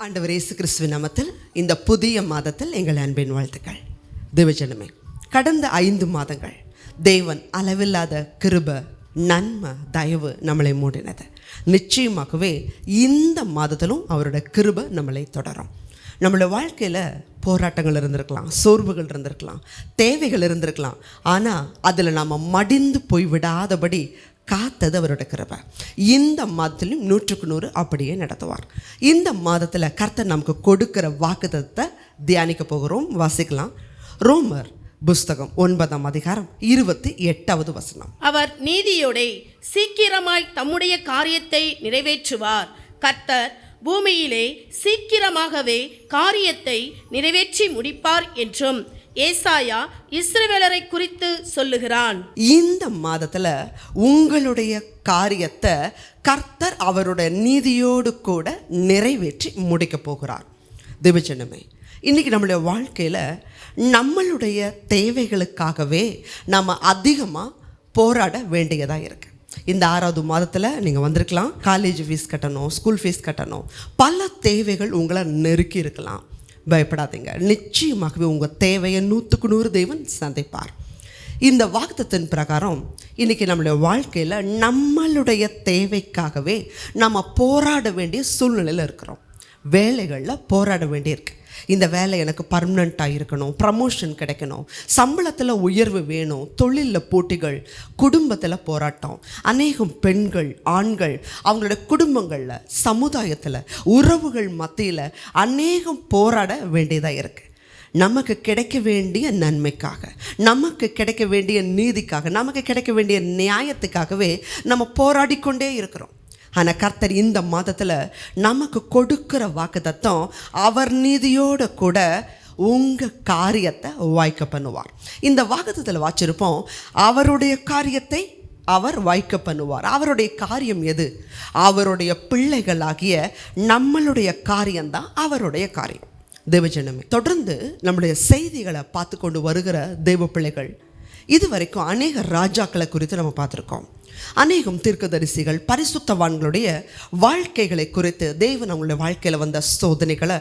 ஆண்டவர் இயேசு கிறிஸ்துவின் நாமத்தில் இந்த புதிய மாதத்தில் எங்கள் அன்பின் வாழ்த்துக்கள். தேவஜனமே, கடந்த 5 மாதங்கள் தேவன் அளவில்லாத கிருபை, நன்மை, தயவு நம்மளை மூடினது. நிச்சயமாகவே இந்த மாதத்திலும் அவருடைய கிருபை நம்மளை தொடரும். நம்மளோட வாழ்க்கையில் போராட்டங்கள் இருந்திருக்கலாம், சோர்வுகள் இருந்திருக்கலாம், தேவைகள் இருந்திருக்கலாம். ஆனால் அதில் நாம் மடிந்து போய் விடாதபடி காத்தது அவரோட கிருபை. இந்த மாதத்திலும் 100க்கு 100 அப்படியே நடத்துவார். இந்த மாதத்தில் கர்த்தர் நமக்கு கொடுக்கிற வாக்குத்தத்தத்தை தியானிக்க போகிறோம். வாசிக்கலாம். ரோமர் புஸ்தகம் 9ஆம் அதிகாரம் 28வது வசனம். அவர் நீதியோடே சீக்கிரமாய் தம்முடைய காரியத்தை நிறைவேற்றுவார். கர்த்தர் பூமியிலே சீக்கிரமாகவே காரியத்தை நிறைவேற்றி முடிப்பார் என்றும் ஏசாயா இஸ்ரவேலரை குறித்து சொல்லுகிறான். இந்த மாதத்துல உங்களுடைய காரியத்தை கர்த்தர் அவருடைய நீதியோடு கூட நிறைவேற்றி முடிக்க போகிறார். தேவஜனமே, இன்னைக்கு நம்மளுடைய வாழ்க்கையில நம்மளுடைய தேவைகளுக்காகவே நம்ம அதிகமாக போராட வேண்டியதாக இருக்கு. இந்த 6வது மாதத்தில் நீங்கள் வந்திருக்கலாம். காலேஜ் ஃபீஸ் கட்டணும், ஸ்கூல் ஃபீஸ் கட்டணும், பல தேவைகள் உங்களை நெருக்கி இருக்கலாம். பயப்படாதீங்க, நிச்சயமாகவே உங்கள் தேவையை 100க்கு 100 தேவன் சந்திப்பார். இந்த வாக்குத்தத்தின் பிரகாரம் இன்றைக்கி நம்மளுடைய வாழ்க்கையில் நம்மளுடைய தேவைக்காகவே நம்ம போராட வேண்டிய சூழ்நிலையில் இருக்கிறோம். வேலைகளில் போராட வேண்டியிருக்கு. இந்த வேலை எனக்கு பர்மனண்ட்டாக இருக்கணும், ப்ரமோஷன் கிடைக்கணும், சம்பளத்தில் உயர்வு வேணும், தொழிலில் போட்டிகள், குடும்பத்தில் போராட்டம். அநேகம் பெண்கள், ஆண்கள் அவங்களோட குடும்பங்களில், சமுதாயத்தில், உறவுகள் மத்தியில் அநேகம் போராட வேண்டியதாக இருக்குது. நமக்கு கிடைக்க வேண்டிய நன்மைக்காக, நமக்கு கிடைக்க வேண்டிய நீதிக்காக, நமக்கு கிடைக்க வேண்டிய நியாயத்துக்காகவே நம்ம போராடிக்கொண்டே இருக்கிறோம். ஆனால் கர்த்தர் இந்த மாதத்தில் நமக்கு கொடுக்கிற வாக்குத்தத்தம் அவர் நீதியோடு கூட உங்கள் காரியத்தை வாய்க்க பண்ணுவார். இந்த வாக்குத்தத்தில் வாச்சிருப்போம், அவருடைய காரியத்தை அவர் வாய்க்க பண்ணுவார். அவருடைய காரியம் எது? அவருடைய பிள்ளைகளாகிய நம்மளுடைய காரியம்தான் அவருடைய காரியம். தேவஜனமே, தொடர்ந்து நம்முடைய செய்திகளை பார்த்து கொண்டு வருகிற தெய்வ பிள்ளைகள் இதுவரைக்கும் அநேக ராஜாக்களை குறித்து நம்ம பார்த்துருக்கோம். அநேகம் தீர்க்கதரிசிகள், பரிசுத்தவான்களுடைய வாழ்க்கைகளை குறித்து தேவன் அவங்களுடைய வாழ்க்கையில் வந்த சோதனைகளை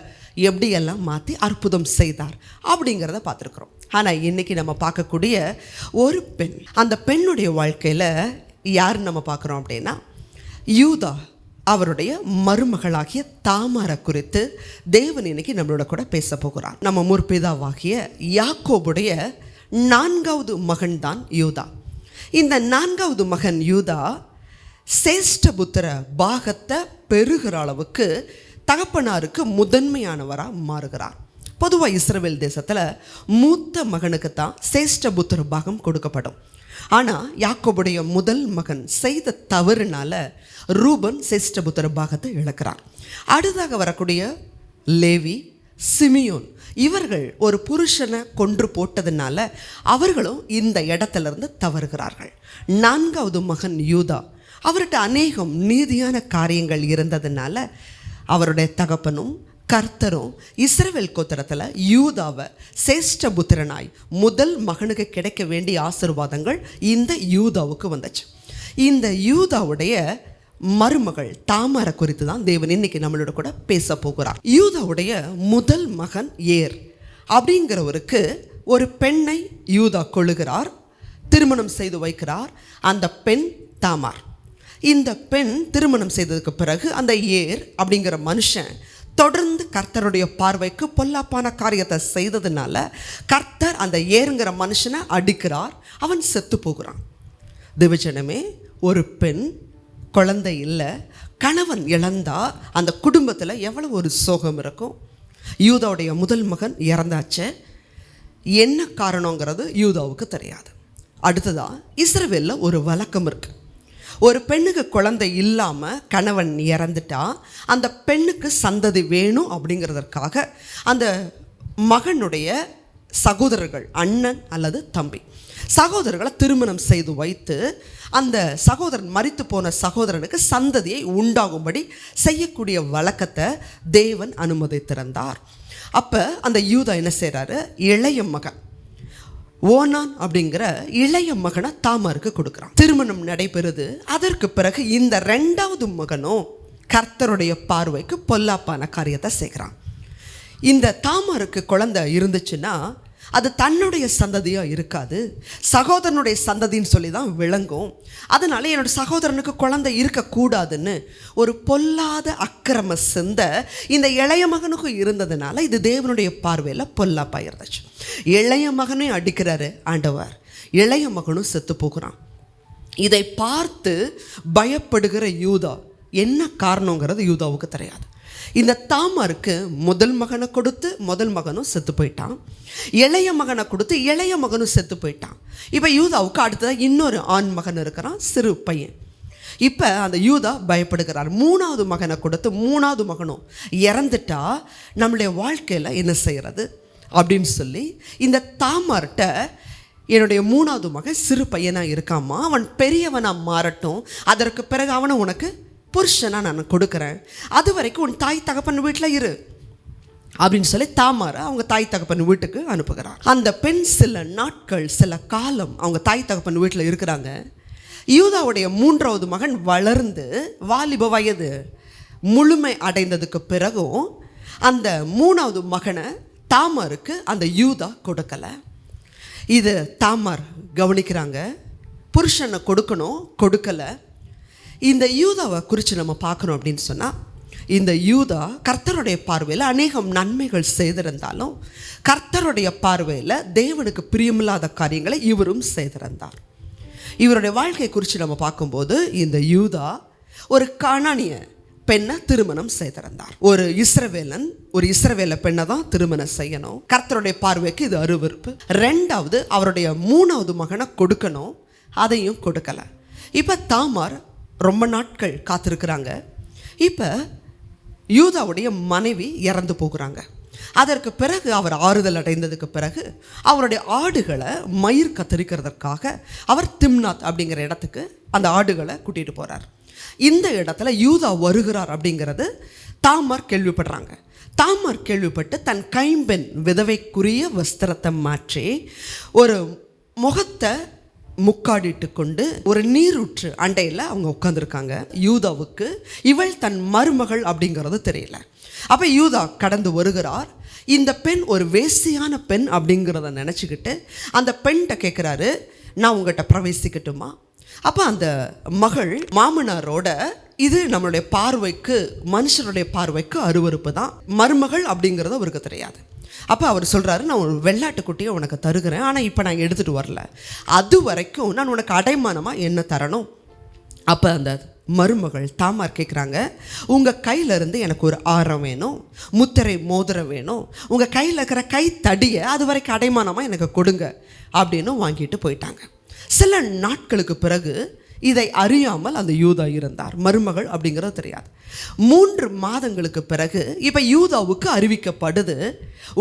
எப்படியெல்லாம் மாற்றி அற்புதம் செய்தார் அப்படிங்கிறத பார்த்துருக்குறோம். ஆனால் இன்றைக்கி நம்ம பார்க்கக்கூடிய ஒரு பெண், அந்த பெண்ணுடைய வாழ்க்கையில் யார் நம்ம பார்க்குறோம் அப்படின்னா, யூதா அவருடைய மருமகளாகிய தாமாரை குறித்து தேவன் இன்னைக்கு நம்மளோட கூட பேச போகிறார். நம்ம முற்பிதாவாகிய யாக்கோபுடைய 4வது மகன் தான் யூதா. இந்த 4வது மகன் யூதா சேஷ்டபுத்திர பாகத்தை பெறுகிற அளவுக்கு தகப்பனாருக்கு முதன்மையானவராக மாறுகிறார். பொதுவாக இஸ்ரவேல் தேசத்தில் மூத்த மகனுக்கு தான் சேஷ்டபுத்திர பாகம் கொடுக்கப்படும். ஆனால் யாக்கோபுடைய முதல் மகன் செய்த தவறுனால ரூபன் சேஷ்டபுத்திர பாகத்தை இழக்கிறார். அடுத்ததாக வரக்கூடிய லேவி, சிமியோன் இவர்கள் ஒரு புருஷனை கொன்று போட்டதுனால அவர்களும் இந்த இடத்துலேருந்து தவறுகிறார்கள். 4வது மகன் யூதா, அவர்கிட்ட அநேகம் நீதியான காரியங்கள் இருந்ததுனால அவருடைய தகப்பனும் கர்த்தரும் இஸ்ரவேல் கோத்திரத்தில் யூதாவை சேஷ்டபுத்திரனாய் முதல் மகனுக்கு கிடைக்க வேண்டிய ஆசீர்வாதங்கள் இந்த யூதாவுக்கு வந்துச்சு. இந்த யூதாவுடைய மருமகள் தாமாரை குறித்து தான் தேவன் இன்னைக்கு நம்மளோட கூட பேச போகிறார். யூதாவுடைய முதல் மகன் ஏர் அப்படிங்கிறவருக்கு ஒரு பெண்ணை யூதா கொள்ளுகிறார், திருமணம் செய்து வைக்கிறார். அந்த பெண் தாமார். இந்த பெண் திருமணம் செய்ததுக்கு பிறகு அந்த ஏர் அப்படிங்கிற மனுஷன் தொடர்ந்து கர்த்தருடைய பார்வைக்கு பொல்லாப்பான காரியத்தை செய்ததுனால கர்த்தர் அந்த ஏருங்கிற மனுஷனை அடிக்கிறார். அவன் செத்து போகிறான். தேவஜனமே, ஒரு பெண் குழந்தை இல்லை, கணவன் இழந்தா அந்த குடும்பத்தில் எவ்வளோ ஒரு சோகம் இருக்கும். யூதாவுடைய முதல் மகன் இறந்தாச்சு. என்ன காரணங்கிறது யூதாவுக்கு தெரியாது. அடுத்ததாக இஸ்ரவேலில் ஒரு வழக்கம் இருக்குது. ஒரு பெண்ணுக்கு குழந்தை இல்லாமல் கணவன் இறந்துட்டா அந்த பெண்ணுக்கு சந்ததி வேணும் அப்படிங்கிறதற்காக அந்த மகனுடைய சகோதரர்கள், அண்ணன் அல்லது தம்பி சகோதரர்களை திருமணம் செய்து வைத்து அந்த சகோதரன், மரித்து போன சகோதரனுக்கு சந்ததியை உண்டாகும்படி செய்யக்கூடிய வழக்கத்தை தேவன் அனுமதித்திருந்தார். அப்போ அந்த யூதா என்ன செய்கிறாரு, இளைய மகன் ஓனான் அப்படிங்கிற இளைய மகனை தாமாருக்கு கொடுக்குறான். திருமணம் நடைபெறுது. அதற்கு பிறகு இந்த 2வது மகனும் கர்த்தருடைய பார்வைக்கு பொல்லாப்பான காரியத்தை செய்கிறான். இந்த தாமாருக்கு குழந்தை இருந்துச்சுன்னா அது தன்னுடைய சந்ததியாக இருக்காது, சகோதரனுடைய சந்ததின்னு சொல்லி தான் விளங்கும். அதனால என்னோடய சகோதரனுக்கு குழந்தை இருக்கக்கூடாதுன்னு ஒரு பொல்லாத அக்கிரம சிந்த இந்த இளைய மகனுக்கும் இருந்ததுனால இது தேவனுடைய பார்வையில் பொல்லாப்பாக இருந்துச்சு. இளைய மகனையும் அடிக்கிறாரு ஆண்டவர், இளைய மகனும் செத்து போகிறான். இதை பார்த்து பயப்படுகிற யூதா என்ன காரணங்கிறது யூதாவுக்கு தெரியாது. இந்த தாமாருக்கு முதல் மகனை கொடுத்து முதல் மகனும் செத்து போயிட்டான், இளைய மகனை கொடுத்து இளைய மகனும் செத்து போயிட்டான். இப்போ யூதாவுக்கு அடுத்ததாக இன்னொரு ஆண் மகன் இருக்கிறான், சிறு பையன். இப்போ அந்த யூதா பயப்படுகிறார். மூணாவது மகனை கொடுத்து மூணாவது மகனும் இறந்துட்டா நம்மளுடைய வாழ்க்கையில் என்ன செய்கிறது அப்படின்னு சொல்லி இந்த தாமார்கிட்ட என்னுடைய மூணாவது மகன் சிறு பையனாக இருக்காமா, அவன் பெரியவனாக மாறட்டும், அதற்கு பிறகு அவனை உனக்கு புருஷனாக நான் கொடுக்குறேன், அது வரைக்கும் உன் தாய் தகப்பன் வீட்டில் இரு அப்படின்னு சொல்லி தாமாரை அவங்க தாய் தகப்பன் வீட்டுக்கு அனுப்புகிறார். அந்த பெண் சில நாட்கள் சில காலம் அவங்க தாய் தகப்பன் வீட்டில் இருக்கிறாங்க. யூதாவுடைய மூன்றாவது மகன் வளர்ந்து வாலிப வயது முழுமை அடைந்ததுக்கு பிறகும் அந்த மூணாவது மகனை தாமாருக்கு அந்த யூதா கொடுக்கலை. இது தாமார் கவனிக்கிறாங்க, புருஷனை கொடுக்கணும், கொடுக்கலை. இந்த யூதாவை குறித்து நம்ம பார்க்கணும் அப்படின்னு சொன்னால், இந்த யூதா கர்த்தருடைய பார்வையில் அநேகம் நன்மைகள் செய்திருந்தாலும் கர்த்தருடைய பார்வையில் தேவனுக்கு பிரியமில்லாத காரியங்களை இவரும் செய்திருந்தார். இவருடைய வாழ்க்கை குறித்து நம்ம பார்க்கும்போது இந்த யூதா ஒரு கானானிய பெண்ணை திருமணம் செய்திருந்தார். ஒரு இஸ்ரவேல பெண்ணை தான் திருமணம் செய்யணும். கர்த்தருடைய பார்வைக்கு இது அருவருப்பு. ரெண்டாவது, அவருடைய மூணாவது மகனை கொடுக்கணும், அதையும் கொடுக்கலை. இப்போ தாமார் ரொம்ப நாட்கள் காத்திருக்கிறாங்க. இப்போ யூதாவுடைய மனைவி இறந்து போகிறாங்க. அதற்கு பிறகு அவர் ஆறுதல் அடைந்ததுக்கு பிறகு அவருடைய ஆடுகளை மயிர் கத்தரிக்கிறதுக்காக அவர் திம்னாத் அப்படிங்கிற இடத்துக்கு அந்த ஆடுகளை கூட்டிகிட்டு போகிறார். இந்த இடத்துல யூதா வருகிறார் அப்படிங்கிறது தாமார் கேள்விப்படுறாங்க. தாமார் கேள்விப்பட்டு தன் கைம்பெண் விதவைக்குரிய வஸ்திரத்தை மாற்றி ஒரு முகத்தை முக்காடிட்டு கொண்டு ஒரு நீரூற்று அண்டையில் அவங்க உட்காந்துருக்காங்க. யூதாவுக்கு இவள் தன் மருமகள் அப்படிங்கிறது தெரியல. அப்போ யூதா கடந்து வருகிறார். இந்த பெண் ஒரு வேசியான பெண் அப்படிங்கிறத நினச்சிக்கிட்டு அந்த பெண்கிட்ட கேட்குறாரு, நான் உங்கள்கிட்ட பிரவேசிக்கட்டுமா? அப்போ அந்த மகள் மாமனாரோட, இது நம்மளுடைய பார்வைக்கு மனுஷனுடைய பார்வைக்கு அருவருப்பு தான், மருமகள் அப்படிங்கிறது அவருக்கு தெரியாது. அப்போ அவர் சொல்கிறாரு, நான் ஒரு வெள்ளாட்டுக்குட்டியை உனக்கு தருகிறேன், ஆனால் இப்போ நான் எடுத்துகிட்டு வரல, அது வரைக்கும் நான் உனக்கு அடைமானமாக என்ன தரணும்? அப்போ அந்த மருமகள் தாமார் கேட்குறாங்க, உங்கள் கையிலேருந்து எனக்கு ஒரு ஆரம் வேணும், முத்திரை மோதிரம் வேணும், உங்கள் கையில் இருக்கிற கை தடியை அது வரைக்கும் அடைமானமாக எனக்கு கொடுங்க அப்படின்னு வாங்கிட்டு போயிட்டாங்க. சில நாட்களுக்கு பிறகு இதை அறியாமல் அந்த யூதா இருந்தார். மருமகள் அப்படிங்கிறது தெரியாது. 3 மாதங்களுக்கு பிறகு இப்போ யூதாவுக்கு அறிவிக்கப்படுது,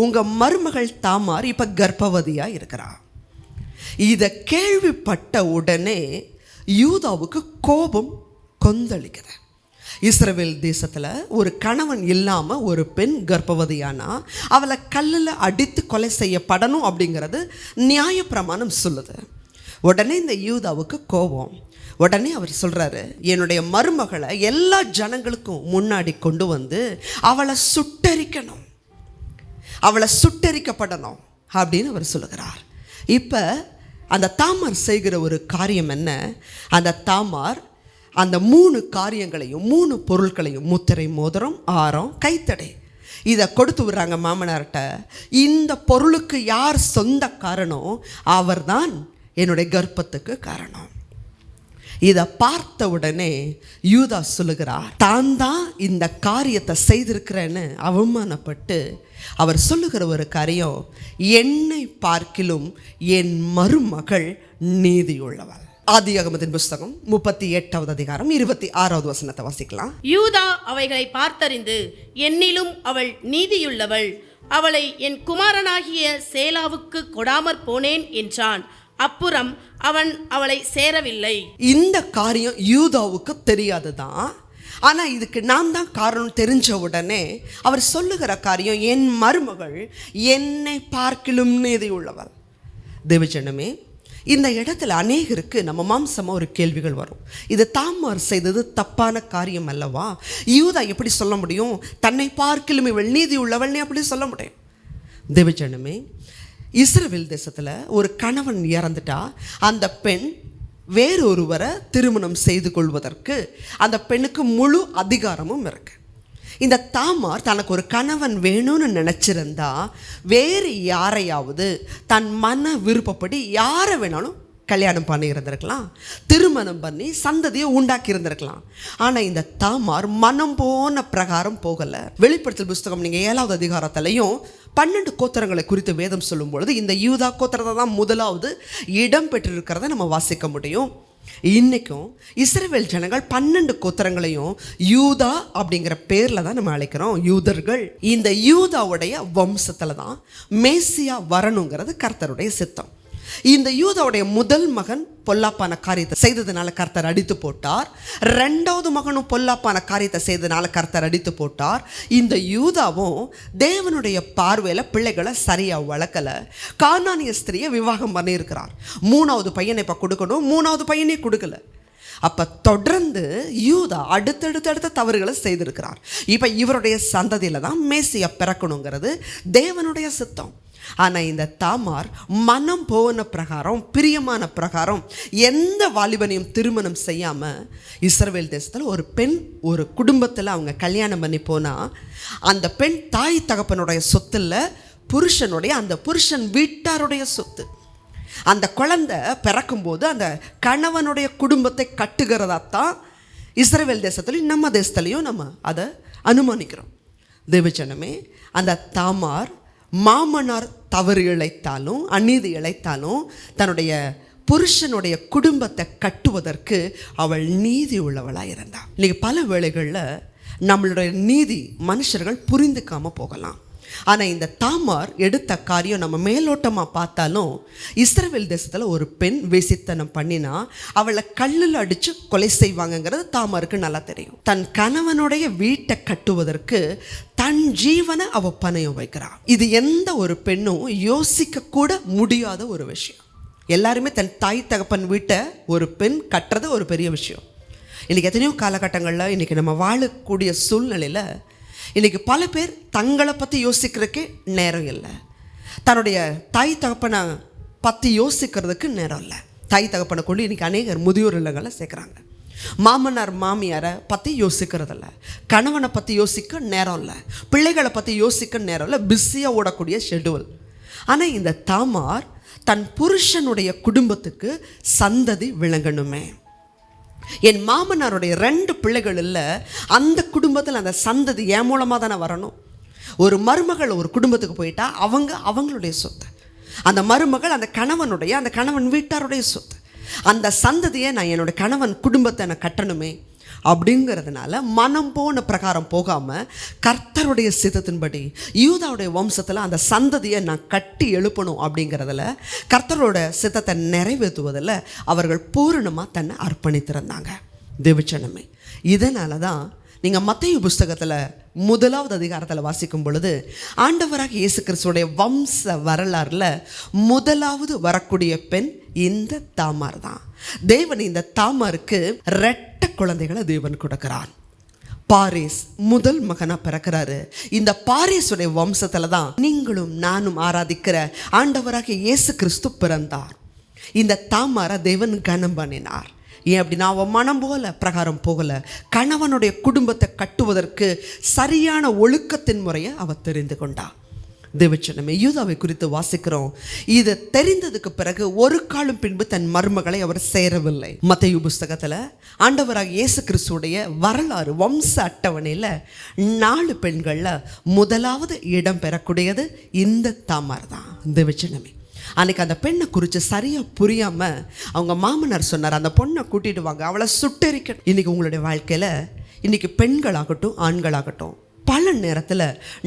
உங்கள் மருமகள் தாமார் இப்போ கர்ப்பவதியாக இருக்கிறா. இதை கேள்விப்பட்ட உடனே யூதாவுக்கு கோபம் கொந்தளிக்குது. இஸ்ரவேல் தேசத்தில் ஒரு கணவன் இல்லாமல் ஒரு பெண் கர்ப்பவதியானா அவளை கல்லில் அடித்து கொலை செய்யப்படணும் அப்படிங்கிறது நியாயப்பிரமாணம் சொல்லுது. உடனே இந்த யூதாவுக்கு கோபம். உடனே அவர் சொல்கிறாரு, என்னுடைய மருமகளை எல்லா ஜனங்களுக்கும் முன்னாடி கொண்டு வந்து அவளை சுட்டரிக்கணும், அவளை சுட்டரிக்கப்படணும் அப்படின்னு அவர் சொல்லுகிறார். இப்போ அந்த தாமார் செய்கிற ஒரு காரியம் என்ன? அந்த தாமார் அந்த 3 காரியங்களையும் 3 பொருட்களையும், முத்திரை மோதிரம், ஆரம், கைத்தடை, இதை கொடுத்து விடுறாங்க மாமனார்கிட்ட. இந்த பொருளுக்கு யார் சொந்த காரணம்? அவர்தான் என்னுடைய கர்ப்பத்துக்கு காரணம். இதை பார்த்த உடனே யூதா சொல்லுகிறார், தான் தான் இந்த காரியத்தை செய்திருக்கிறேன்னு அவமானப்பட்டு அவர் சொல்லுகிற ஒரு காரியம், என்னை பார்க்கிலும் என் மருமகள் நீதியுள்ளவள். ஆதியாகமத்தின் புஸ்தகம் 38வது அதிகாரம் 26வது வசனத்தை வாசிக்கலாம். யூதா அவைகளை பார்த்தறிந்து, என்னிலும் அவள் நீதியுள்ளவள், அவளை என் குமாரனாகிய சேலாவுக்கு கொடாமற் போனேன் என்றான். அப்புறம் அவன் அவளை சேரவில்லை. இந்த காரியம் யூதாவுக்கு தெரியாதுதான், ஆனால் இதுக்கு நான் தான் காரணம் தெரிஞ்ச உடனே அவர் சொல்லுகிற காரியம், என் மருமகள் என்னை பார்க்கிலும் நீதி உள்ளவள். தேவஜனமே, இந்த இடத்துல அநேகருக்கு நம்ம மாம்சமாக ஒரு கேள்விகள் வரும். இது தாமார் செய்தது தப்பான காரியம் அல்லவா? யூதா எப்படி சொல்ல முடியும்? தன்னை பார்க்கிலும் இவள் நீதி உள்ளவள்னே அப்படி சொல்ல முடியும்? தேவஜனமே, இஸ்ரவேல் தேசத்தில் ஒரு கணவன் இறந்துட்டா அந்த பெண் வேறொருவரை திருமணம் செய்து கொள்வதற்கு அந்த பெண்ணுக்கு முழு அதிகாரமும் இருக்கு. இந்த தாமார் தனக்கு ஒரு கணவன் வேணும்னு நினச்சிருந்தா வேறு யாரையாவது தன் மன விருப்பப்படி யாரை வேணாலும் கல்யாணம் பண்ணி இருந்திருக்கலாம், திருமணம் பண்ணி சந்ததியை உண்டாக்கி இருந்திருக்கலாம். ஆனால் இந்த தாமார் மனம் போன பிரகாரம் போகலை. வெளிப்படுத்தல் புஸ்தகம் நீங்கள் 7வது அதிகாரத்திலையும் 12 கோத்திரங்களை குறித்து வேதம் சொல்லும் பொழுது இந்த யூதா கோத்திரத்தை தான் முதலாவது இடம் பெற்றிருக்கிறத நம்ம வாசிக்க முடியும். இன்றைக்கும் இஸ்ரவேல் ஜனங்கள் 12 கோத்திரங்களையும் யூதா அப்படிங்கிற பேரில் தான் நம்ம அழைக்கிறோம், யூதர்கள். இந்த யூதாவுடைய வம்சத்தில் தான் மேசியா வரணுங்கிறது கர்த்தருடைய சித்தம். இந்த யூதாவுடைய முதல் மகன் பொல்லாப்பான காரியத்தை செய்ததுனால கர்த்தர் அடித்து போட்டார். 2வது மகனும் பொல்லாப்பான காரியத்தை செய்ததுனால கர்த்தர் அடித்து போட்டார். இந்த யூதாவும் தேவனுடைய பார்வையில் பிள்ளைகளை சரியாக வளர்க்கலை. கானானிய ஸ்திரியை விவாகம் பண்ணியிருக்கிறார். 3வது பையனை இப்போ கொடுக்கணும், 3வது பையனே கொடுக்கல. அப்போ தொடர்ந்து யூதா அடுத்தடுத்த தவறுகளை செய்திருக்கிறார். இப்போ இவருடைய சந்ததியில் தான் மேசியா பிறக்கணுங்கிறது தேவனுடைய சித்தம். ஆனால் இந்த தாமார் மனம் போன பிரகாரம், பிரியமான பிரகாரம் எந்த வாலிபனையும் திருமணம் செய்யாமல் இஸ்ரவேல் தேசத்தில் ஒரு பெண் ஒரு குடும்பத்தில் அவங்க கல்யாணம் பண்ணி போனால் அந்த பெண் தாய் தகப்பனுடைய சொத்து இல்லை, புருஷனுடைய அந்த புருஷன் வீட்டாருடைய சொத்து. அந்த குழந்தை பிறக்கும்போது அந்த கணவனுடைய குடும்பத்தை கட்டுகிறதாத்தான் இஸ்ரவேல் தேசத்துலையும் நம்ம தேசத்துலையும் நம்ம அதை அனுமானிக்கிறோம். தேவஜனமே, அந்த தாமார் மாமனார் தவறு இழைத்தாலும் அநீதி இழைத்தாலும் தன்னுடைய புருஷனுடைய குடும்பத்தை கட்டுவதற்கு அவள் நீதி உள்ளவளாக இருந்தாள். இன்றைக்கி பல வேளைகளில் நம்மளுடைய நீதி மனுஷர்கள் புரிந்துக்காமல் போகலாம். ஆனால் இந்த தாமார் எடுத்த காரியம் நம்ம மேலோட்டமாக பார்த்தாலும் இஸ்ரவேல் தேசத்தில் ஒரு பெண் வேசித்தனம் பண்ணினா அவளை கல்லில் அடித்து கொலை செய்வாங்கங்கிறது தாமாருக்கு நல்லா தெரியும். தன் கணவனுடைய வீட்டை கட்டுவதற்கு தன் ஜீவனை அவள் பணயம் வைக்கிறாள். இது எந்த ஒரு பெண்ணும் யோசிக்க கூட முடியாத ஒரு விஷயம். எல்லாருமே தன் தாய் தகப்பன் வீட்டை ஒரு பெண் கட்டுறது ஒரு பெரிய விஷயம். இன்றைக்கி எத்தனையோ காலகட்டங்களில் இன்றைக்கி நம்ம வாழக்கூடிய சூழ்நிலையில் இன்றைக்கி பல பேர் தங்களை பற்றி யோசிக்கிறதுக்கே நேரம் இல்லை. தன்னுடைய தாய் தகப்பனை பற்றி யோசிக்கிறதுக்கு நேரம் இல்லை. தாய் தகப்பனை கொண்டு இன்றைக்கி அநேகர் முதியோர் இல்லங்களை சேர்க்குறாங்க. மாமனார் மாமியாரை பற்றி யோசிக்கிறதில்ல, கணவனை பற்றி யோசிக்க நேரம் இல்லை, பிள்ளைகளை பற்றி யோசிக்க நேரம் இல்லை, பிஸியாக ஓடக்கூடிய ஷெட்யூல். ஆனால் இந்த தாமார் தன் புருஷனுடைய குடும்பத்துக்கு சந்ததி விளங்கணுமே, என் மாமனாருடைய 2 பிள்ளைகள் இல்லை, அந்த குடும்பத்தில் அந்த சந்ததி என் மூலமாக தானே வரணும். ஒரு மருமகள் ஒரு குடும்பத்துக்கு போயிட்டா அவங்களுடைய சொத்து, அந்த மருமகள் அந்த கணவன் வீட்டாருடைய சொத்து. அந்த சந்ததியை நான் என்னுடைய கணவன் குடும்பத்தை நான் கட்டணுமே அப்படிங்கிறதுனால மனம் போன பிரகாரம் போகாமல் கர்த்தருடைய சித்தத்தின்படி யூதாவுடைய வம்சத்தில் அந்த சந்ததியை நான் கட்டி எழுப்பணும் அப்படிங்கிறதுல கர்த்தரோட சித்தத்தை நிறைவேற்றுவதில் அவர்கள் பூரணமாக தன்னை அர்ப்பணித்திருந்தாங்க. தேவச்சனமே, இதனால தான் நீங்கள் மத்தேயு புஸ்தகத்தில் 1வது அதிகாரத்தில் வாசிக்கும் பொழுது ஆண்டவராக இயேசு கிறிஸ்துவோடைய வம்ச வரலாறில் முதலாவது வரக்கூடிய பெண் இந்த தாமார் தான். தேவன் இந்த தாமாருக்கு 2 குழந்தைகளை தேவன் கொடுக்கிறார். பாரேஸ் முதல் மகனாக பிறக்கிறாரு. இந்த பாரேஸுடைய வம்சத்தில் தான் நீங்களும் நானும் ஆராதிக்கிற ஆண்டவராக இயேசு கிறிஸ்து பிறந்தார். இந்த தாமாரை தேவன் கனம் பண்ணினார். ஏன் அப்படின்னா அவன் மனம் போல பிரகாரம் போகலை. கணவனுடைய குடும்பத்தை கட்டுவதற்கு சரியான ஒழுக்கத்தின் முறையை அவள் தெரிந்து கொண்டாள். தேவச்சனமே, யூதாவை குறித்து வாசிக்கிறோம். இது தெரிந்ததுக்கு பிறகு ஒரு காலம் பின்பு தன் மருமகளை அவர் சேரவில்லை. மத்தேயு புஸ்தகத்தில் ஆண்டவராக இயேசு கிறிஸ்துடைய வரலாறு வம்ச அட்டவணையில் 4 பெண்களில் முதலாவது இடம் பெறக்கூடியது இந்த தாமார் தான். தேவச்சனமே, அன்றைக்கி அந்த பெண்ணை குறித்து சரியாக புரியாமல் அவங்க மாமனார் சொன்னார், அந்த பொண்ணை கூட்டிகிட்டு வாங்க, அவளை சுட்டெரிக்கணும். இன்றைக்கி உங்களுடைய வாழ்க்கையில் இன்றைக்கி பெண்களாகட்டும் ஆண்களாகட்டும் பல நேரத்தில்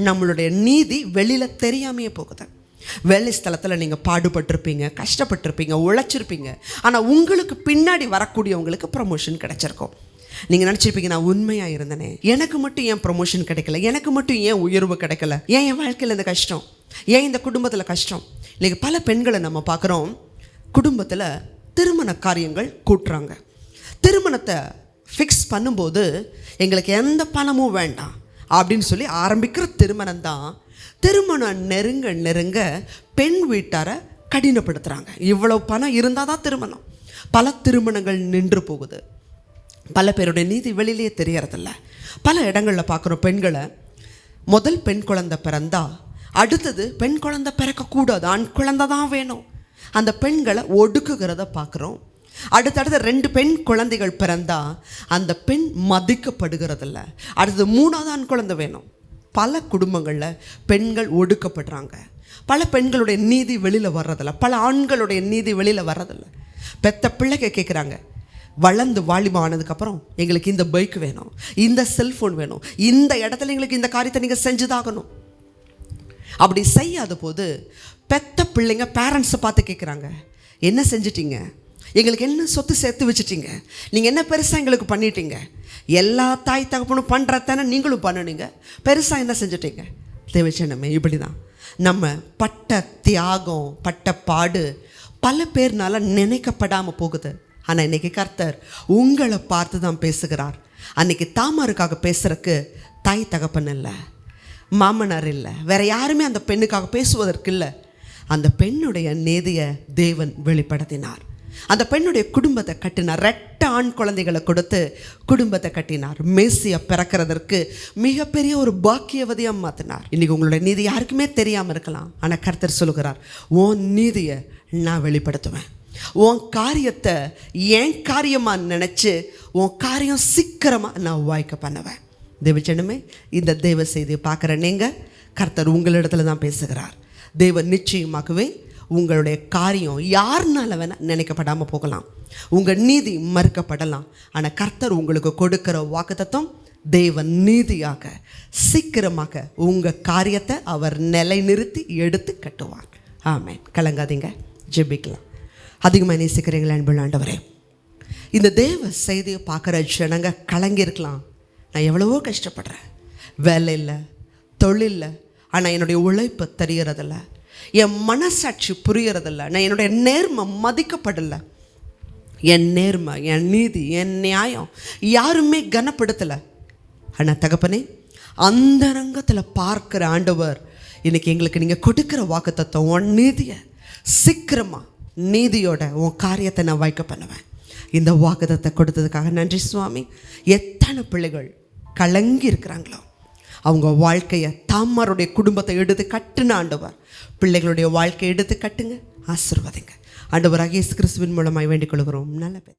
நம்மளுடைய நீதி வெளியில் தெரியாமையே போகுது. வேலை ஸ்தலத்தில் நீங்கள் பாடுபட்டிருப்பீங்க, கஷ்டப்பட்டிருப்பீங்க, உழைச்சிருப்பீங்க. ஆனால் உங்களுக்கு பின்னாடி வரக்கூடியவங்களுக்கு ப்ரமோஷன் கிடைச்சிருக்கும். நீங்கள் நினச்சிருப்பீங்க, நான் உண்மையாக இருந்தேனே, எனக்கு மட்டும் ஏன் ப்ரமோஷன் கிடைக்கல, எனக்கு மட்டும் ஏன் உயர்வு கிடைக்கல, ஏன் என் வாழ்க்கையில் இந்த கஷ்டம், ஏன் இந்த குடும்பத்தில் கஷ்டம். இன்றைக்கி பல பெண்களை நம்ம பார்க்குறோம், குடும்பத்தில் திருமண காரியங்கள் கூட்டுறாங்க. திருமணத்தை ஃபிக்ஸ் பண்ணும்போது எங்களுக்கு எந்த பணமும் வேண்டாம் அப்படின்னு சொல்லி ஆரம்பிக்கிற திருமணம் தான் திருமணம் நெருங்க நெருங்க பெண் வீட்டாரை கடினப்படுத்துகிறாங்க. இவ்வளோ பணம் இருந்தால் தான் திருமணம். பல திருமணங்கள் நின்று போகுது. பல பேருடைய நீதி வெளியிலே தெரியறதில்ல. பல இடங்களில் பார்க்குறோம் பெண்களை, முதல் பெண் குழந்தை பிறந்தா அடுத்தது பெண் குழந்தை பிறக்கக்கூடாது, ஆண் குழந்தை தான் வேணும். அந்த பெண்களை ஒடுக்குகிறத பார்க்குறோம். அடுத்தடுத்த 2 பெண் குழந்தைகள் பிறந்தா அந்த பெண் மதிக்கப்படுகிறதில்ல. அடுத்தது 3வது ஆண் குழந்தை வேணும். பல குடும்பங்களில் பெண்கள் ஒடுக்கப்படுறாங்க. பல பெண்களுடைய நீதி வெளியில் வர்றதில்ல. பல ஆண்களுடைய நீதி வெளியில் வர்றதில்ல. பெத்த பிள்ளைங்க கேட்குறாங்க, வளர்ந்து வாலிபமானதுக்கப்புறம் எங்களுக்கு இந்த பைக் வேணும், இந்த செல்ஃபோன் வேணும், இந்த இடத்துல எங்களுக்கு இந்த காரியத்தை நீங்கள் செஞ்சுதாகணும். அப்படி செய்யாத போது பெத்த பிள்ளைங்க பேரண்ட்ஸை பார்த்து கேட்குறாங்க, என்ன செஞ்சிட்டீங்க, எங்களுக்கு என்ன சொத்து சேர்த்து வச்சுட்டீங்க, நீங்கள் என்ன பெருசாக எங்களுக்கு பண்ணிட்டீங்க, எல்லா தாய் தகப்பனும் பண்ணுறதானே நீங்களும் பண்ணுனீங்க, பெருசாக என்ன செஞ்சிட்டீங்க. தேவச்சனமே, இப்படி தான் நம்ம பட்ட தியாகம் பட்ட பாடு பல பேர்னால நினைக்கப்படாமல் போகுது. ஆனால் இன்றைக்கி கர்த்தர் உங்களை பார்த்து தான் பேசுகிறார். அன்றைக்கி தாமாருக்காக பேசுகிறக்கு தாய் தகப்பன் இல்லை, மாமனார் இல்லை, வேறு யாருமே அந்த பெண்ணுக்காக பேசுவதற்கு இல்லை. அந்த பெண்ணுடைய நீதியை தேவன் வெளிப்படுத்தினார். அந்த பெண்ணுடைய குடும்பத்தை கட்டினார். 2 ஆண் குழந்தைகளை கொடுத்து குடும்பத்தை கட்டினார். மேசியா பிறக்கிறதற்கு மிகப்பெரிய ஒரு பாக்கியவதியாக மாற்றினார். இன்றைக்கி உங்களுடைய நீதி யாருக்குமே தெரியாமல் இருக்கலாம். ஆனால் கர்த்தர் சொல்லுகிறார், உன் நீதியை நான் வெளிப்படுத்துவேன். உன் காரியத்தை என் காரியமாக நினச்சி உன் காரியம் சீக்கிரமாக நான் வாய்க்க பண்ணுவேன். தேவஜனமே, இந்த தேவ செய்தியை பார்க்குற நீங்கள், கர்த்தர் உங்களிடத்துல தான் பேசுகிறார். தேவன் நிச்சயமாகவே உங்களுடைய காரியம் யாருனால வேணால் நினைக்கப்படாமல் போகலாம், உங்கள் நீதி மறுக்கப்படலாம். ஆனால் கர்த்தர் உங்களுக்கு கொடுக்குற வாக்குத்தத்தம் தேவன் நீதியாக சீக்கிரமாக உங்கள் காரியத்தை அவர் நிலைநிறுத்தி எடுத்து கட்டுவார். ஆமென். கலங்காதீங்க, ஜெபிக்கலாம். அதிகமாக நேசிக்கிறீங்களா அன்புள்ள ஆண்டவரே, இந்த தேவ செய்தியை பார்க்குற ஜனங்க கலங்கியிருக்கலாம். நான் எவ்வளவோ கஷ்டப்படுறேன், வேலை இல்லை, தொழில் இல்லை, ஆனால் என்னுடைய உழைப்பு தெரிகிறதில்ல, என் மனசாட்சி புரியறதில்ல, நான் என்னுடைய நேர்மை மதிக்கப்படலை, என் நேர்மை என் நீதி என் நியாயம் யாருமே கனப்படுத்தலை. ஆனால் தகப்பனே, அந்த ரங்கத்தில் பார்க்குற ஆண்டவர் இன்றைக்கி எங்களுக்கு நீங்கள் கொடுக்குற வாக்குத்தத்தம், உன் நீதியை சீக்கிரமாக நீதியோட உன் காரியத்தை நான் வாய்க்க பண்ணுவேன். இந்த வாக்குத்தத்தை கொடுத்ததுக்காக நன்றி சுவாமி. எத்தனை பிள்ளைகள் கலங்கி இருக்கிறாங்களோ அவங்க வாழ்க்கையை, தாமாருடைய குடும்பத்தை எடுத்து கட்டுன ஆண்டவர், பிள்ளைகளுடைய வாழ்க்கையை எடுத்து கட்டுங்க, ஆசீர்வதிங்க. ஆண்டவராகிய இயேசு கிறிஸ்துவின் மூலமாய் வேண்டிக் கொள்கிறோம். நல்ல பேர்.